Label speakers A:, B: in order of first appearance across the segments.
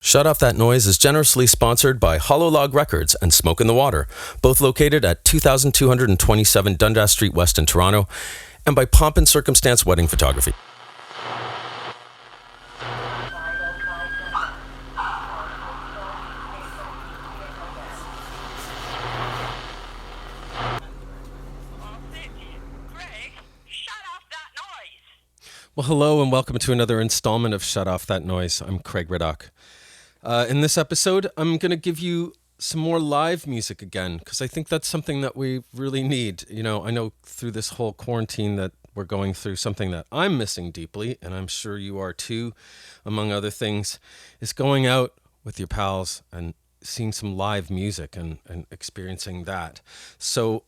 A: Shut Off That Noise is generously sponsored by Hollow Log Records and Smoke in the Water, both located at 2227 Dundas Street West in Toronto, and by Pomp and Circumstance Wedding Photography. Well, hello and welcome to another installment of Shut Off That Noise. I'm Craig Riddock. In this episode, I'm going to give you some more live music again, because I think that's something that we really need. You know, I know through this whole quarantine that we're going through something that I'm missing deeply, and I'm sure you are too, among other things, is going out with your pals and seeing some live music and experiencing that. So,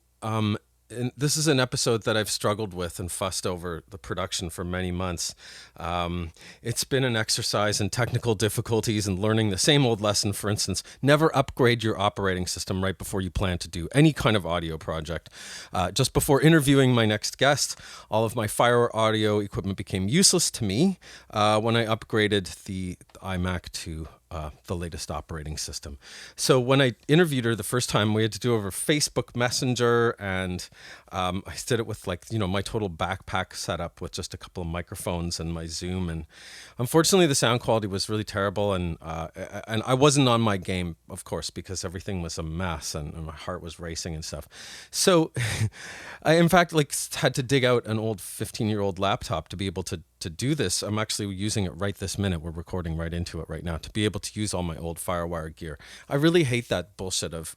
A: and this is an episode that I've struggled with and fussed over the production for many months. It's been an exercise in technical difficulties and learning the same old lesson. For instance, never upgrade your operating system right before you plan to do any kind of audio project. Just before interviewing my next guest, all of my Fire audio equipment became useless to me when I upgraded the iMac to the latest operating system. So when I interviewed her the first time, we had to do over Facebook Messenger, and I did it with my total backpack setup with just a couple of microphones and my Zoom. And unfortunately, the sound quality was really terrible, and I wasn't on my game, of course, because everything was a mess and my heart was racing and stuff. So I, in fact, had to dig out an old 15-year-old laptop to be able to do this. I'm actually using it right this minute. We're recording right into it right now to be able to use all my old FireWire gear. I really hate that bullshit of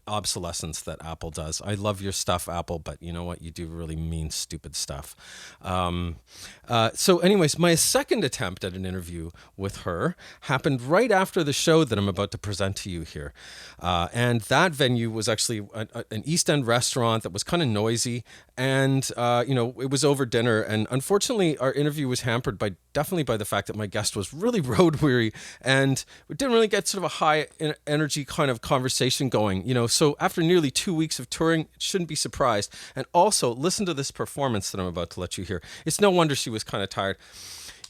A: obsolescence that Apple does. I love your stuff, Apple, but you know what? You do really mean stupid stuff. So anyways, my second attempt at an interview with her happened right after the show that I'm about to present to you here. And that venue was actually an East End restaurant that was kind of noisy. And, it was over dinner. And unfortunately, our interview was hampered definitely by the fact that my guest was really road weary and we didn't really get sort of a high energy kind of conversation going. So after nearly 2 weeks of touring, shouldn't be surprised. And also, listen to this performance that I'm about to let you hear. It's no wonder she was kind of tired.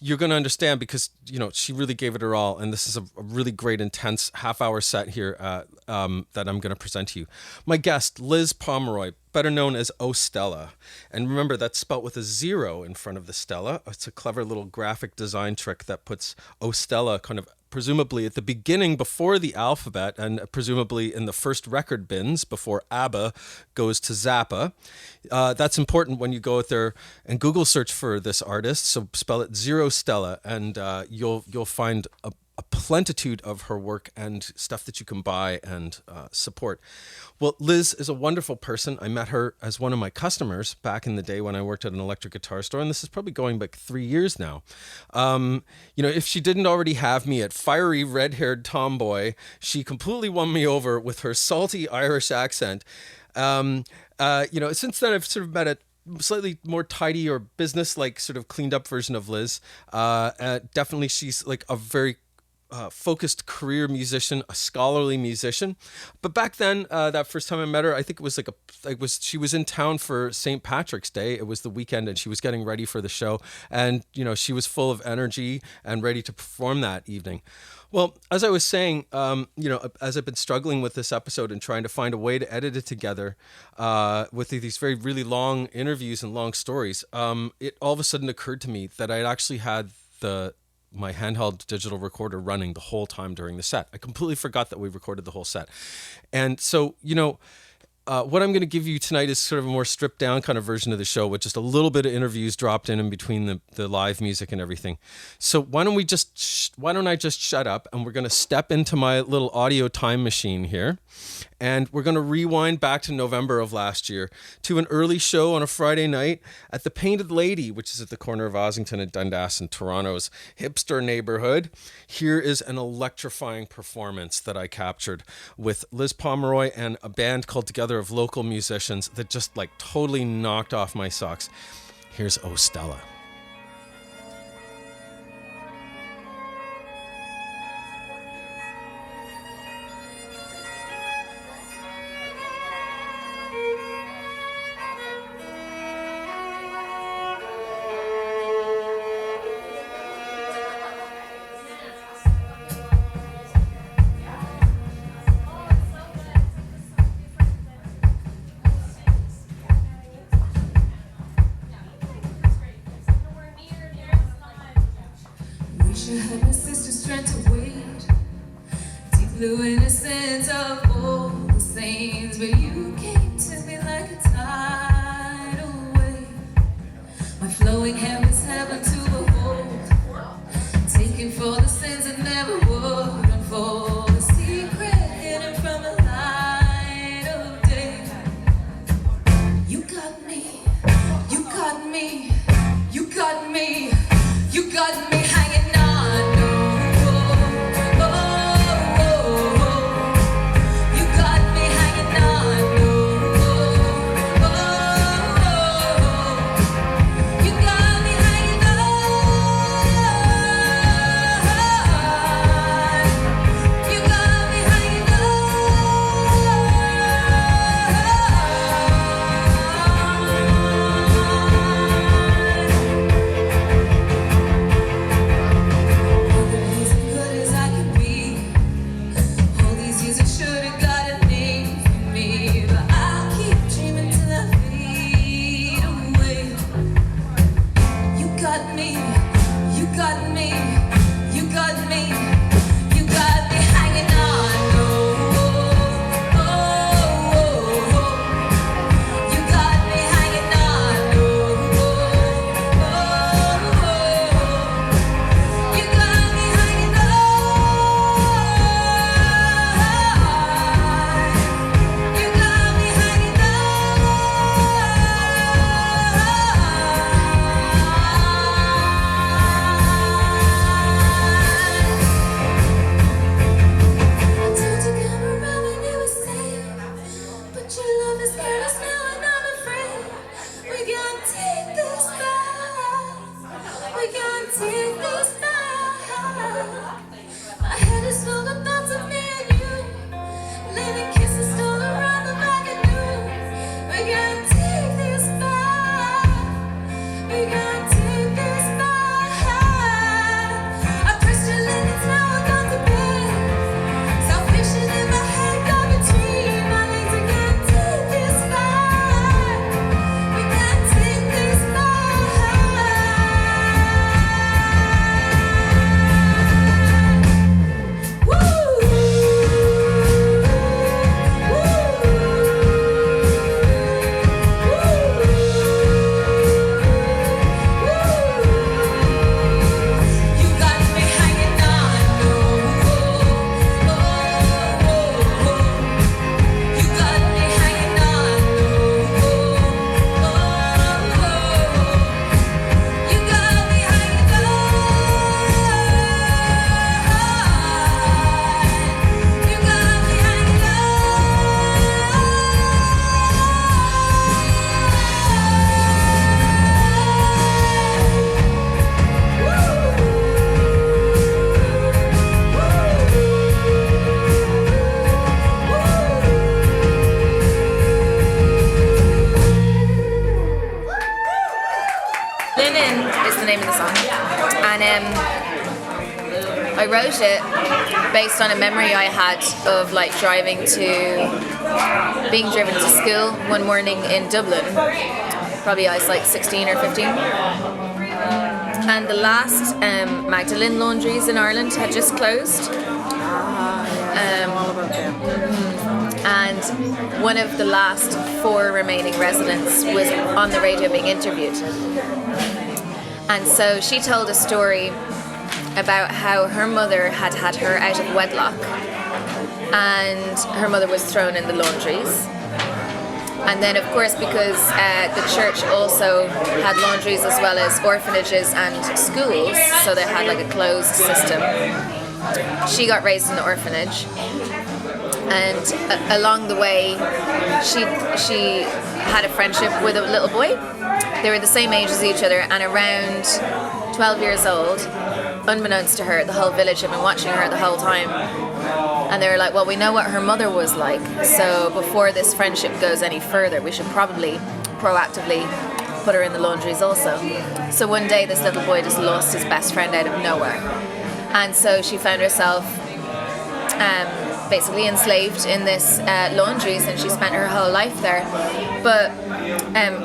A: You're going to understand because, she really gave it her all. And this is a really great, intense half-hour set here that I'm going to present to you. My guest, Liz Pomeroy, better known as 0STELLA. And remember, that's spelt with a 0 in front of the Stella. It's a clever little graphic design trick that puts 0STELLA kind of presumably at the beginning before the alphabet and presumably in the first record bins before ABBA goes to Zappa. That's important when you go out there and Google search for this artist. So spell it 0STELLA and you'll find a plenitude of her work and stuff that you can buy and support. Well, Liz is a wonderful person. I met her as one of my customers back in the day when I worked at an electric guitar store, and this is probably going back 3 years now. If she didn't already have me at fiery red-haired tomboy, she completely won me over with her salty Irish accent. Since then I've sort of met a slightly more tidy or business-like sort of cleaned up version of Liz. Definitely she's like a very focused career musician, a scholarly musician. But back then, that first time I met her, I think it was she was in town for St. Patrick's Day. It was the weekend and she was getting ready for the show. And, she was full of energy and ready to perform that evening. Well, as I was saying, as I've been struggling with this episode and trying to find a way to edit it together with these very, really long interviews and long stories, it all of a sudden occurred to me that I'd actually had my handheld digital recorder running the whole time during the set. I completely forgot that we recorded the whole set. And so, what I'm going to give you tonight is sort of a more stripped down kind of version of the show with just a little bit of interviews dropped in between the live music and everything. So why don't I just shut up and we're going to step into my little audio time machine here. And we're going to rewind back to November of last year to an early show on a Friday night at the Painted Lady, which is at the corner of Ossington and Dundas in Toronto's hipster neighborhood. Here is an electrifying performance that I captured with Liz Pomeroy and a band called Together of local musicians that just totally knocked off my socks. Here's 0STELLA.
B: you had my sister's strength to wait. Deep blue innocence of all the saints, but you came to me like a tidal wave. My flowing hair was heaven to behold, taken for the sins that never would unfold. A secret hidden from the light of day. You got me, you got me, you got me, you got me hanging on.
C: I wrote it based on a memory I had of like being driven to school one morning in Dublin. Probably I was like 16 or 15. And the last Magdalene laundries in Ireland had just closed. And one of the last 4 remaining residents was on the radio being interviewed. And so she told a story about how her mother had had her out of wedlock, and her mother was thrown in the laundries. And then, of course, because the church also had laundries as well as orphanages and schools, so they had like a closed system. She got raised in the orphanage, and along the way, she had a friendship with a little boy. They were the same age as each other, and around 12 years old, unbeknownst to her, the whole village had been watching her the whole time. And they were like, well, we know what her mother was like, so before this friendship goes any further, we should probably proactively put her in the laundries also. So one day this little boy just lost his best friend out of nowhere. And so she found herself basically enslaved in this laundries, and she spent her whole life there. But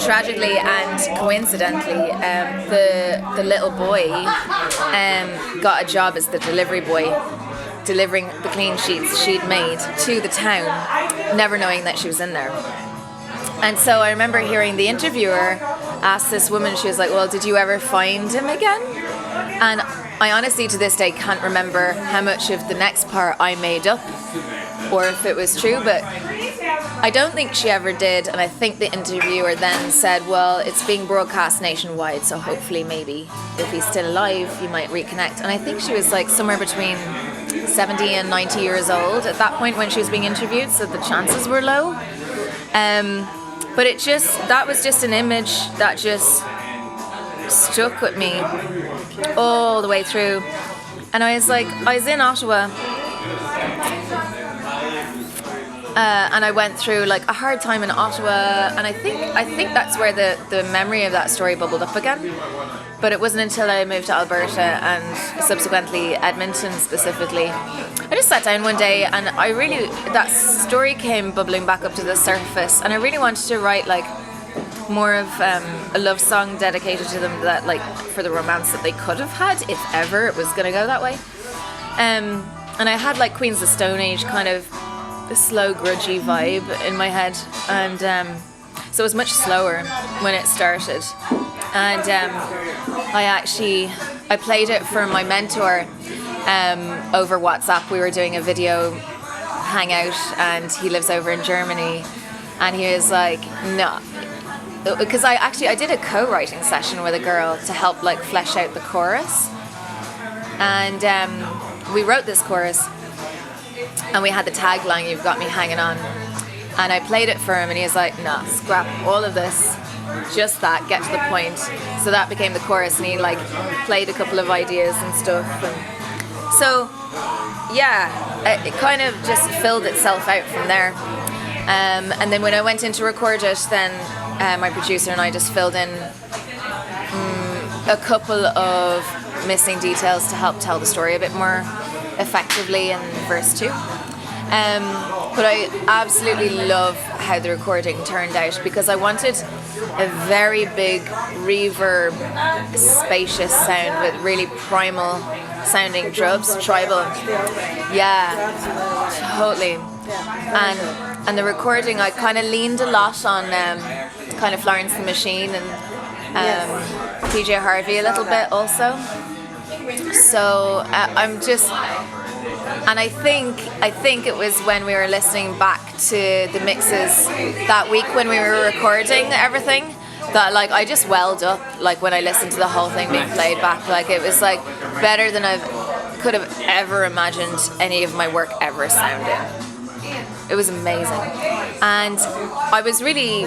C: tragically and coincidentally, the little boy got a job as the delivery boy, delivering the clean sheets she'd made to the town, never knowing that she was in there. And so I remember hearing the interviewer ask this woman, she was like, well, did you ever find him again? And I honestly to this day can't remember how much of the next part I made up or if it was true, but I don't think she ever did. And I think the interviewer then said, well, it's being broadcast nationwide, so hopefully maybe if he's still alive you might reconnect. And I think she was like somewhere between 70 and 90 years old at that point when she was being interviewed, so the chances were low. But that was just an image that just stuck with me all the way through. And I was in Ottawa, and I went through like a hard time in Ottawa, and I think that's where the memory of that story bubbled up again. But it wasn't until I moved to Alberta and subsequently Edmonton specifically. I just sat down one day and that story came bubbling back up to the surface, and I really wanted to write like more of a love song dedicated to them, that like for the romance that they could have had if ever it was going to go that way. And I had like Queens of the Stone Age kind of a slow grudgy vibe in my head, and so it was much slower when it started. And I played it for my mentor over WhatsApp. We were doing a video hangout, and he lives over in Germany, and he was like, no, because I did a co-writing session with a girl to help like flesh out the chorus, and we wrote this chorus, and we had the tagline, "You've got me hanging on," and I played it for him, and he was like, nah, scrap all of this, just that, get to the point. So that became the chorus, and he like played a couple of ideas and stuff, and so yeah, it kind of just filled itself out from there. And then when I went in to record it, then my producer and I just filled in a couple of missing details to help tell the story a bit more effectively in verse 2. But I absolutely love how the recording turned out, because I wanted a very big reverb, spacious sound with really primal sounding drums, tribal. Yeah, totally. And the recording, I kind of leaned a lot on kind of Florence the Machine and PJ Harvey a little bit also. So I'm just, and I think it was when we were listening back to the mixes that week when we were recording everything, that like I just welled up like when I listened to the whole thing being played back. Like it was like better than I could have ever imagined any of my work ever sounding. It was amazing, and I was really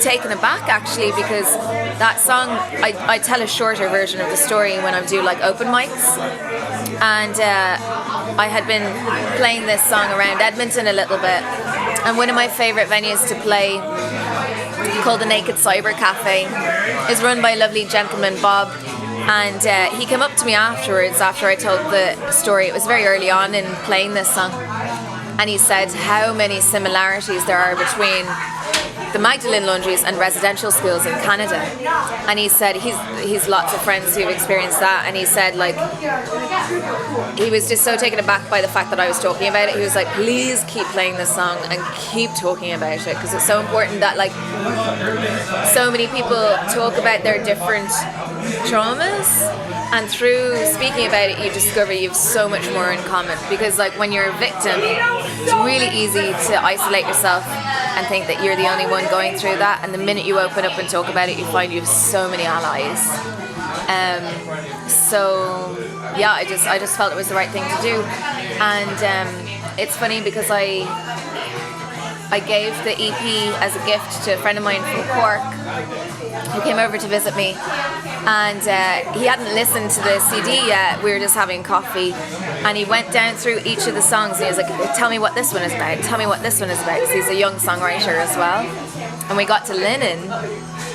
C: taken aback actually, because that song, I tell a shorter version of the story when I do like open mics, and I had been playing this song around Edmonton a little bit, and one of my favourite venues to play, called the Naked Cyber Cafe, is run by a lovely gentleman, Bob, and he came up to me afterwards after I told the story. It was very early on in playing this song, and he said how many similarities there are between the Magdalene laundries and residential schools in Canada. And he said he's lots of friends who've experienced that, and he said like he was just so taken aback by the fact that I was talking about it. He was like, please keep playing this song and keep talking about it, because it's so important that like so many people talk about their different traumas, and through speaking about it you discover you have so much more in common. Because like when you're a victim, it's really easy to isolate yourself and think that you're the only one going through that, and the minute you open up and talk about it, you find you have so many allies. So yeah, I just felt it was the right thing to do. And it's funny because I gave the EP as a gift to a friend of mine from Cork who came over to visit me, and he hadn't listened to the CD yet. We were just having coffee, and he went down through each of the songs, and he was like, tell me what this one is about, tell me what this one is about, because he's a young songwriter as well. And we got to Linen,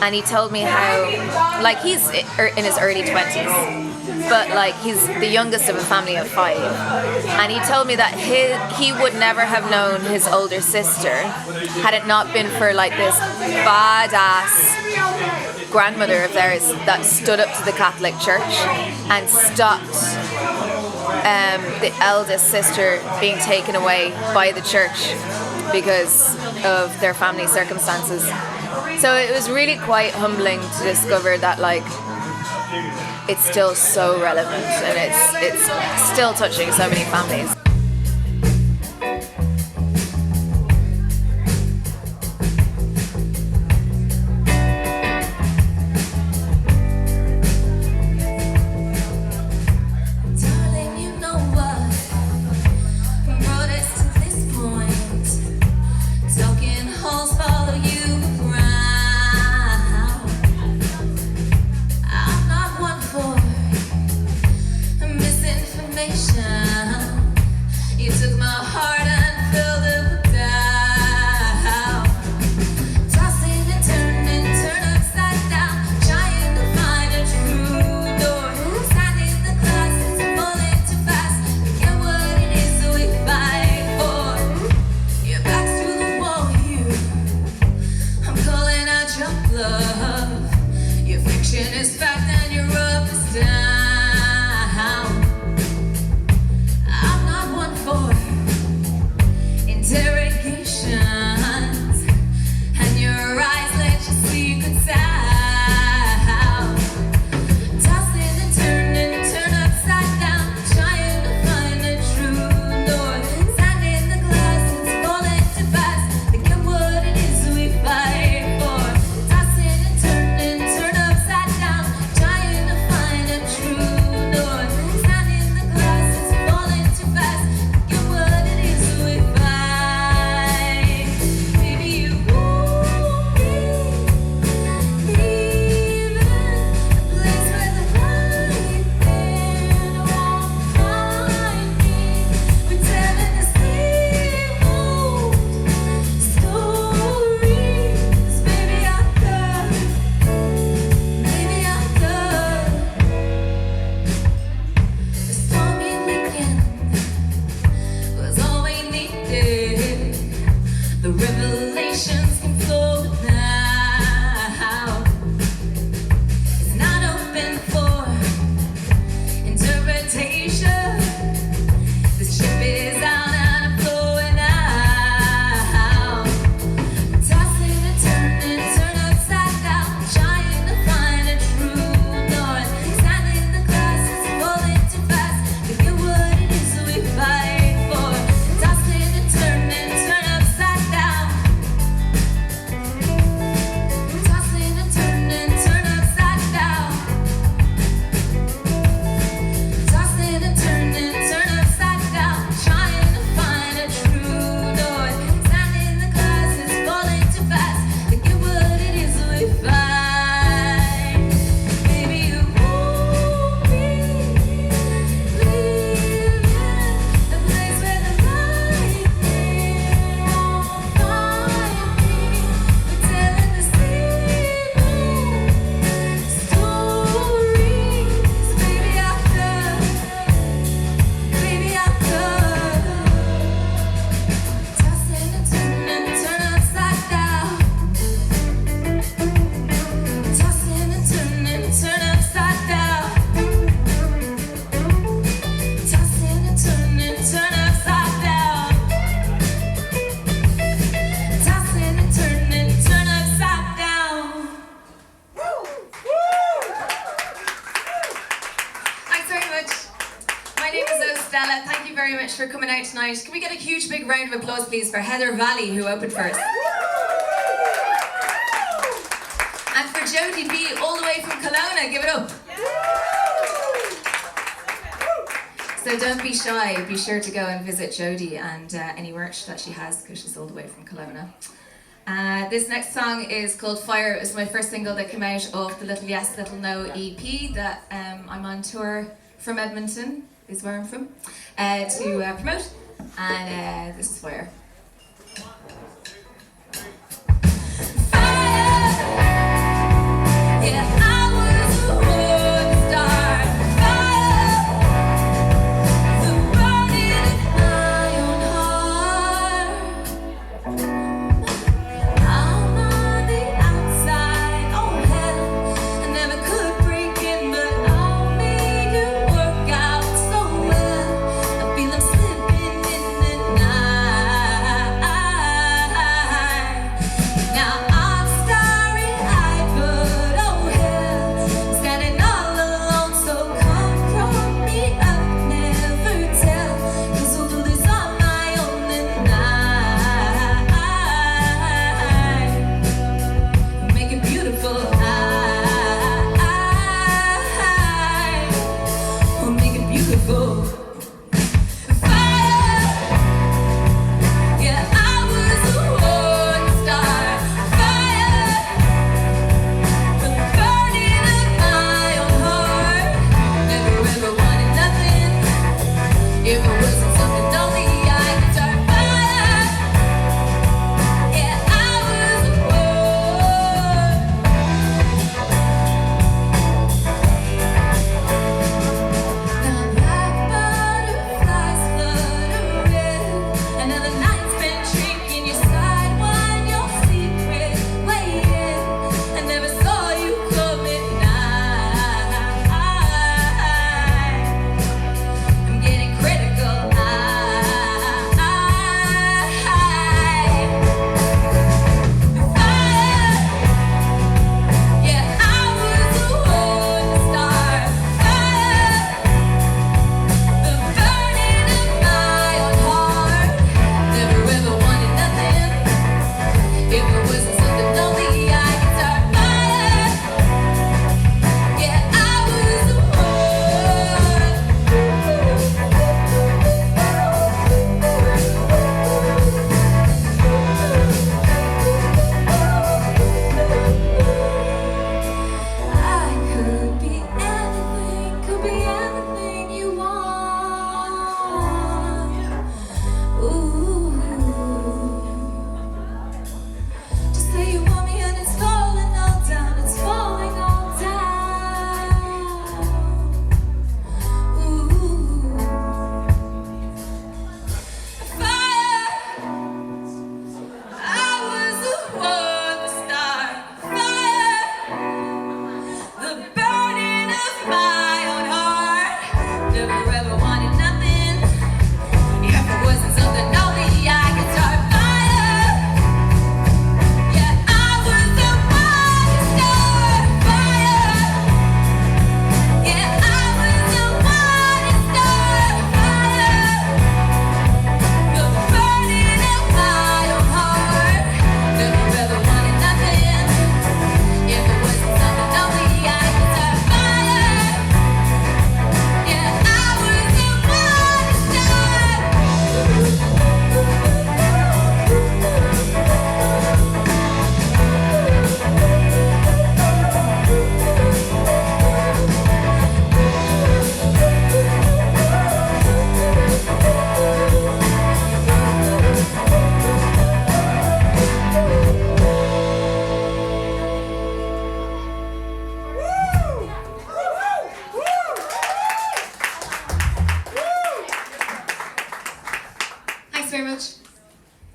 C: and he told me how, like, he's in his early 20s, but like he's the youngest of a family of 5, and he told me that he would never have known his older sister had it not been for like this badass grandmother of theirs that stood up to the Catholic Church and stopped the eldest sister being taken away by the church because of their family circumstances. So it was really quite humbling to discover that like it's still so relevant and it's still touching so many families.
B: Stella, thank you very much for coming out tonight. Can we get a huge big round of applause please for Heather Valley, who opened first. And for Jodie B, all the way from Kelowna, give it up. So don't be shy, be sure to go and visit Jodie and any merch that she has, because she's all the way from Kelowna. This next song is called Fire. It was my first single that came out of the Little Yes, Little No EP that I'm on tour from Edmonton, is where I'm from, to promote. And this is Fire. Fire! Yeah, I was a road star. Fire!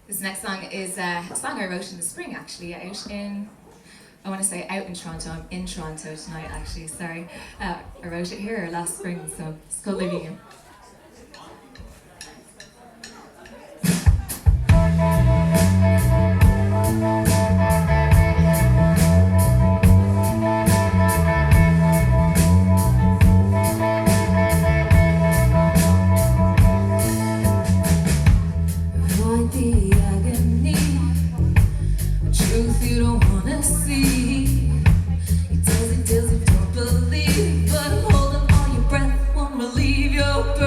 B: This next song is a song I wrote in the spring, actually, I want to say out in Toronto. I'm in Toronto tonight, actually, sorry. I wrote it here last spring, so it's called Living In. Avoid the agony, truth you don't wanna see. He tells you don't believe, but holding on your breath won't relieve your burden.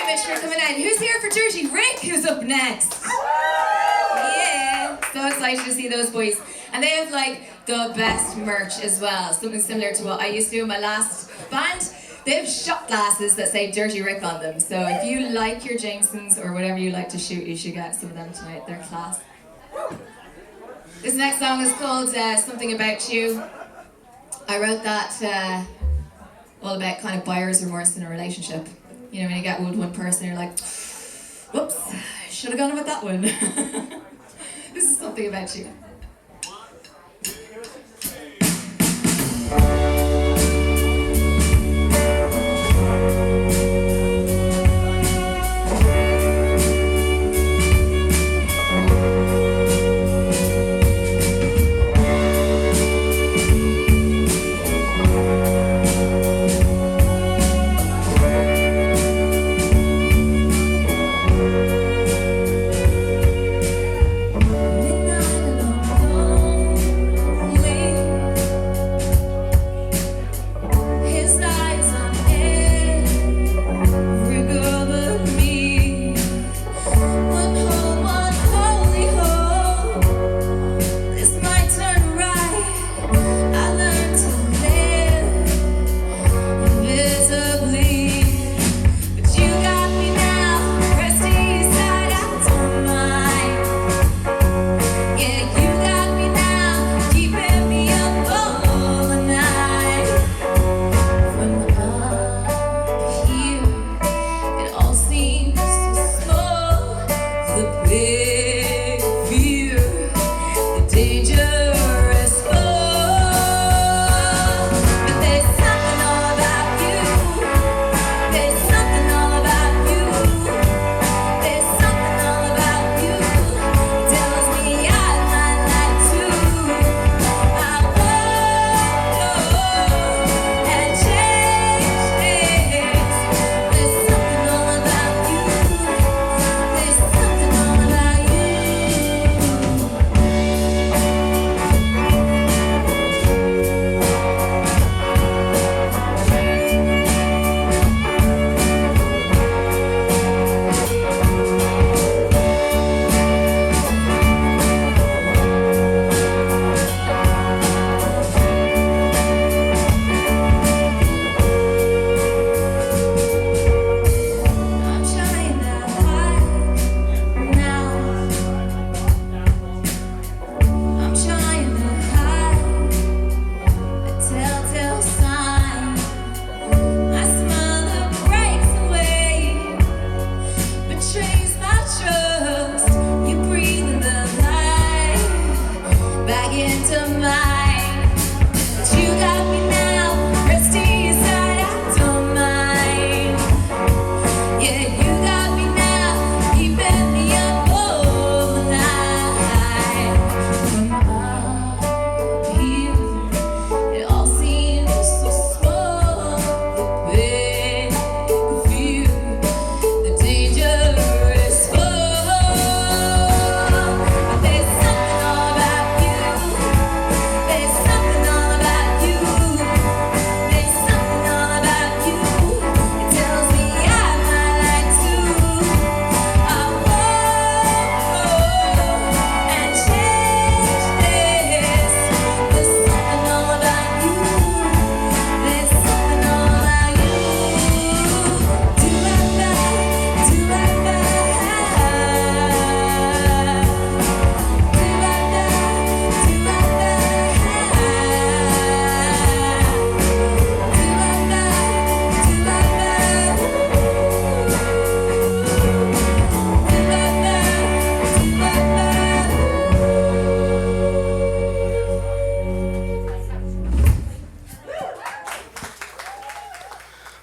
B: much for coming in. Who's here for Dirty Rick? Who's up next? Yeah, so excited to see those boys. And they have like the best merch as well. Something similar to what I used to do in my last band. They have shot glasses that say Dirty Rick on them. So if you like your Jamesons or whatever you like to shoot, you should get some of them tonight. They're class. This next song is called Something About You. I wrote that all about kind of buyer's remorse in a relationship. You know, when you get with one person, you're like, whoops, should have gone with that one. This is Something About You.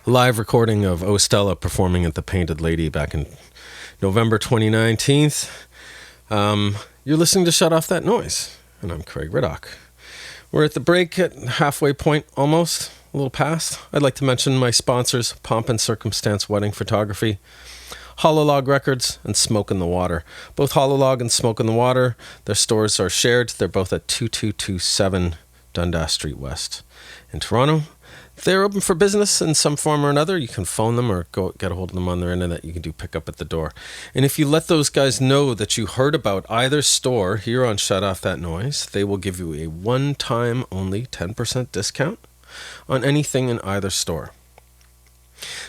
A: Live recording of 0STELLA performing at the Painted Lady back in November 2019. You're listening to Shut Off That Noise, and I'm Craig Riddock. We're at the break at halfway point, almost, a little past. I'd like to mention my sponsors, Pomp and Circumstance Wedding Photography, Hololog Records, and Smoke in the Water. Both Hololog and Smoke in the Water, their stores are shared. They're both at 2227 Dundas Street West. In Toronto, They're open for business in some form or another. You can phone them or go get a hold of them on their internet. You can do pick up at the door. And if you let those guys know that you heard about either store here on Shut Off That Noise, they will give you a one-time only 10% discount on anything in either store.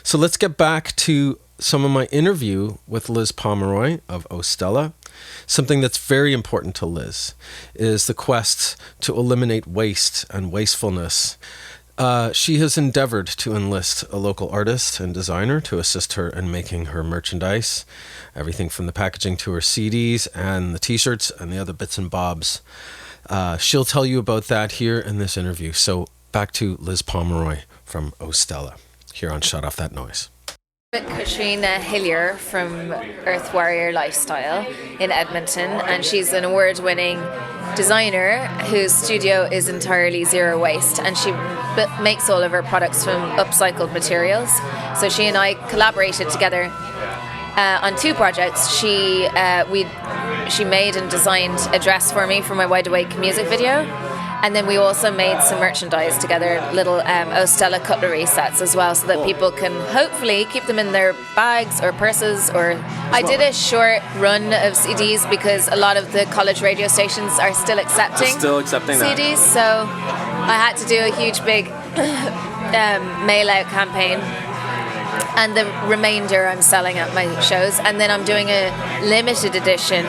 A: So let's get back to some of my interview with Liz Pomeroy of 0STELLA. Something that's very important to Liz is the quest to eliminate waste and wastefulness. She has endeavored to enlist a local artist and designer to assist her in making her merchandise, everything from the packaging to her CDs and the t-shirts and the other bits and bobs. She'll tell you about that here in this interview. So back to Liz Pomeroy from 0STELLA here on Shut Off That Noise.
C: Katrina Hillier from Earth Warrior Lifestyle in Edmonton, and she's an award-winning designer whose studio is entirely zero waste, and she makes all of her products from upcycled materials. So she and I collaborated together on two projects. She made and designed a dress for me for my Wide Awake music video. And then we also made some merchandise together, little 0STELLA cutlery sets as well, so that people can hopefully keep them in their bags or purses. Or I did a short run of CDs because a lot of the college radio stations are still accepting CDs. So I had to do a huge big mail out campaign. And the remainder I'm selling at my shows. And then I'm doing a limited edition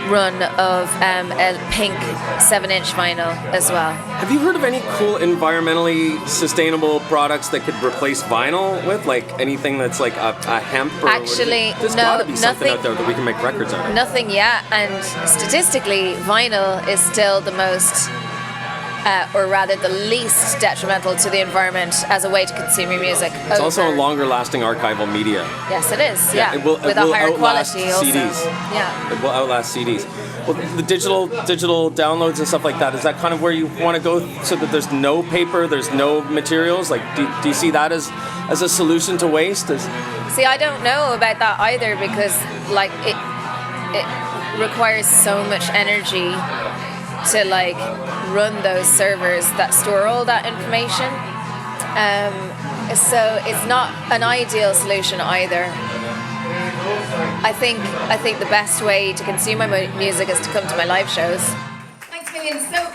C: run of a pink 7-inch vinyl as well.
D: Have you heard of any cool environmentally sustainable products that could replace vinyl with? Like anything that's like a hemp? Or
C: actually,
D: there's gotta be something out there that we can make records out of.
C: Nothing yet. And statistically, vinyl is still the most... or rather the least detrimental to the environment as a way to consume your music.
D: It's also a longer lasting archival media.
C: Yes, it is. Yeah,
D: it will
C: with a higher
D: outlast
C: quality also.
D: CDs.
C: Yeah,
D: it will outlast CDs. Well, the digital downloads and stuff like that, is that kind of where you want to go, so that there's no paper, there's no materials? Like, do you see that as a solution to waste?
C: See, I don't know about that either, because like it requires so much energy to like run those servers that store all that information. So it's not an ideal solution either. I think the best way to consume my music is to come to my live shows.
B: Thanks, million. So,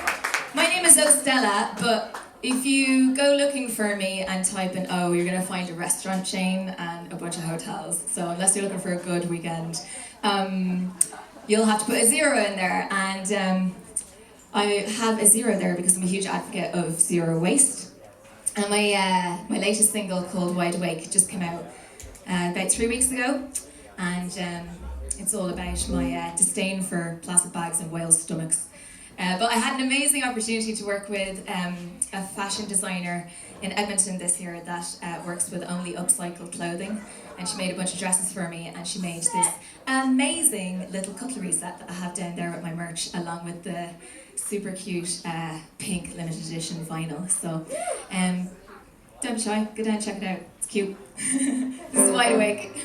B: my name is 0STELLA, but if you go looking for me and type in O, you're going to find a restaurant chain and a bunch of hotels. So unless you're looking for a good weekend, you'll have to put a 0 in there. And I have a 0 there because I'm a huge advocate of zero waste. And my latest single called Wide Awake just came out about 3 weeks ago. And it's all about my disdain for plastic bags and whale stomachs. But I had an amazing opportunity to work with a fashion designer in Edmonton this year that works with only upcycled clothing. And she made a bunch of dresses for me, and she made this amazing little cutlery set that I have down there with my merch, along with the super cute pink limited edition vinyl. So don't be shy, go down and check it out, it's cute. This is Wide Awake.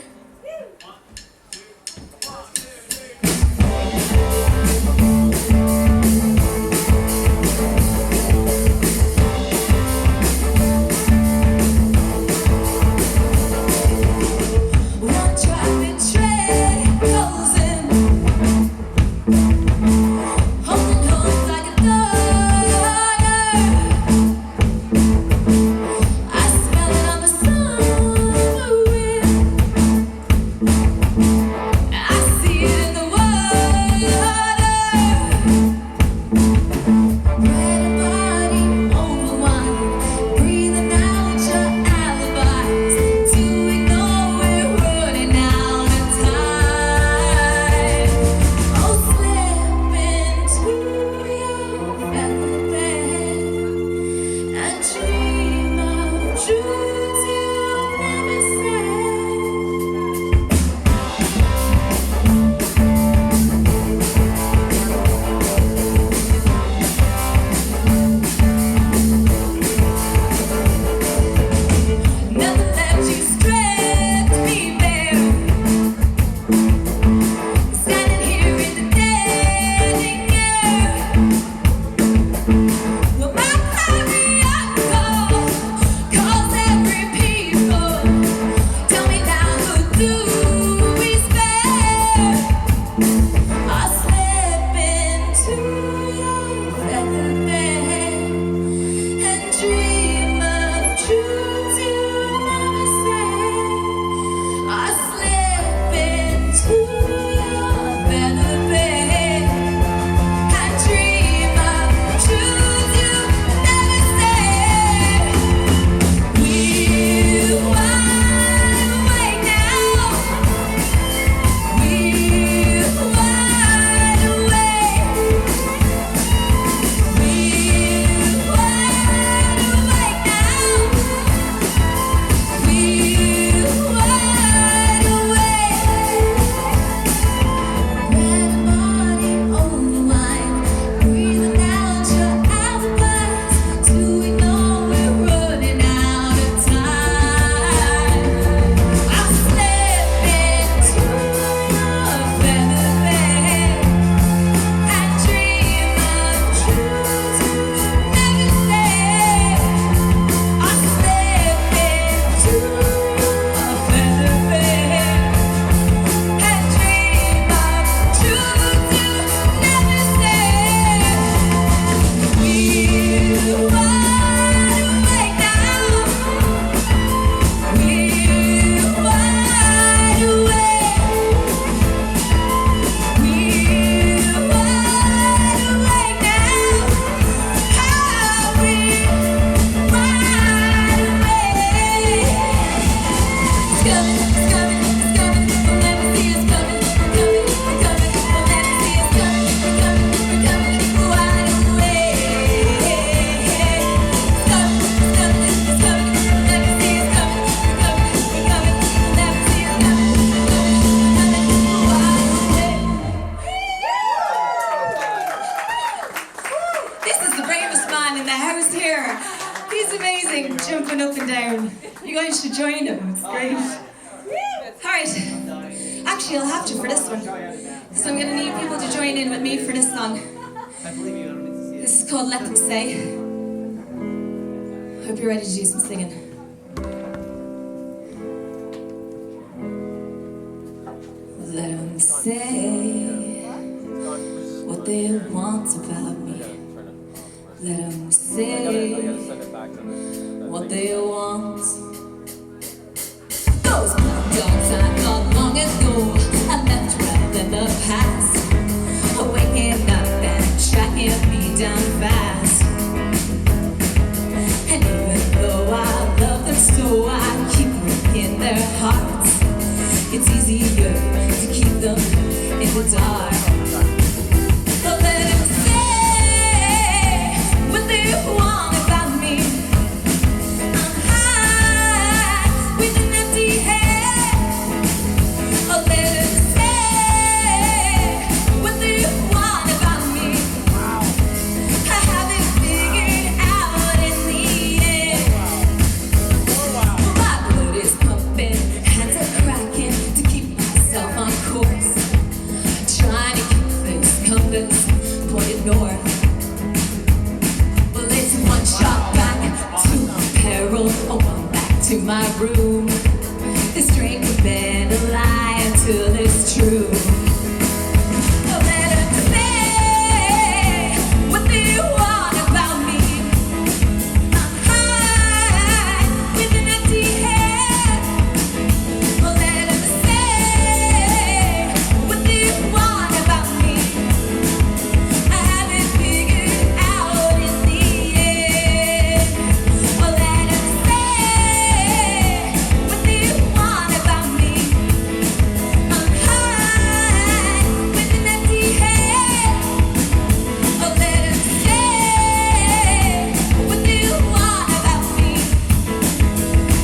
B: Jumping up and down. You guys should join him, it's great. Alright, actually I'll have to for this one. So I'm gonna need people to join in with me for this song. This is called Let Them Say. Hope you're ready to do some singing. Let them say what they want about me. Let them say what they want. Those black dogs I caught long ago, I left well in the past, waking up and tracking me down fast. And even though I love them so, I keep breaking their hearts. It's easier to keep them in the dark. But let them say what they want about me. I'm high with an empty head. Oh, let them say what they want about me. I haven't figured out in the end. My blood is pumping, hands are cracking to keep myself on course. Trying to keep this compass pointed north. Well, it's one shot back to peril, one back to my room. This drink has been a lie until it's true. Oh, let them say what they want about me. I'm high with an empty head. Oh, let them say what they want about me. I haven't figured out in the end. Oh, let them say what they want about me. I'm high with an empty head. Oh, let them say what they want about me.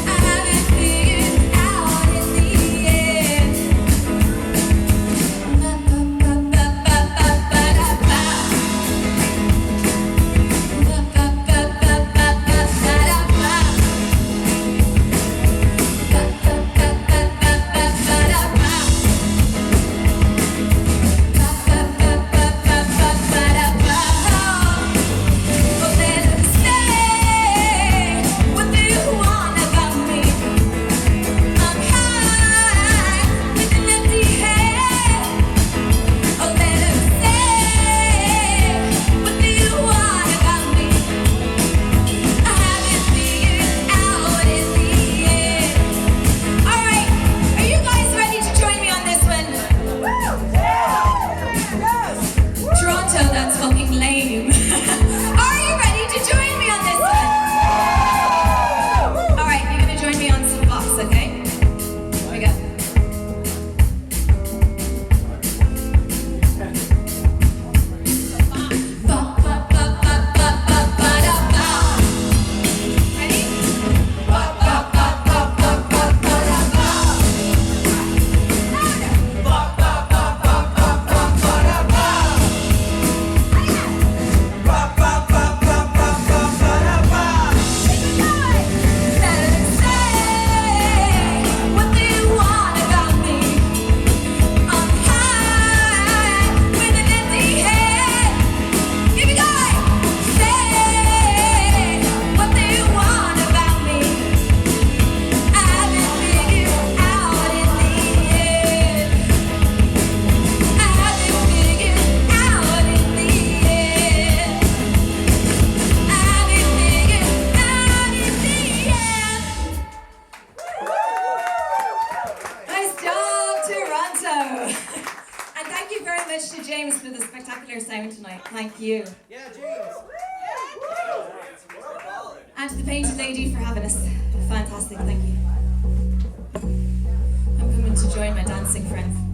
B: I haven't figured out in the end. That's fucking lame. Are you ready to join me on this one? Alright, you're gonna join me on some box, okay? Here we go. Ready? What they want about me. I'm high with an empty head. Here we go. Say what they want about me. I haven't figured out in the end. I haven't figured out in the end. I haven't figured out in the end. Nice job, Toronto! And thank you very much to James for the spectacular sound tonight. Thank you.
E: Yeah, James.
B: And to the Painted Lady for having us. Fantastic, thank you. join my dancing friends.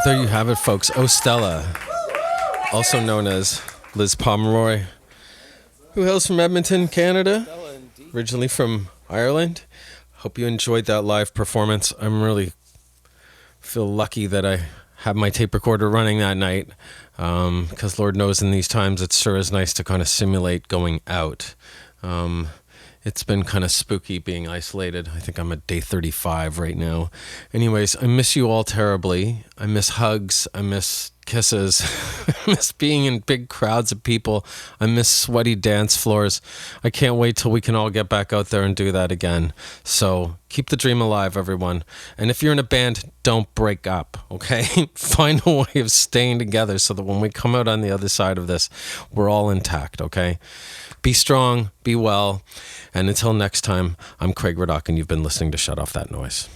A: there you have it, folks. 0STELLA, also known as Liz Pomeroy, who hails from Edmonton, Canada, originally from Ireland. Hope you enjoyed that live performance. I'm really feel lucky that I had my tape recorder running that night, because Lord knows in these times it sure is nice to kind of simulate going out. It's been kind of spooky being isolated. I think I'm at day 35 right now. Anyways, I miss you all terribly. I miss hugs. I miss kisses. I miss being in big crowds of people. I miss sweaty dance floors. I can't wait till we can all get back out there and do that again. So keep the dream alive, everyone. And if you're in a band, don't break up, okay? Find a way of staying together so that when we come out on the other side of this, we're all intact, okay? Be strong, be well, and until next time, I'm Craig Raddock, and you've been listening to Shut Off That Noise.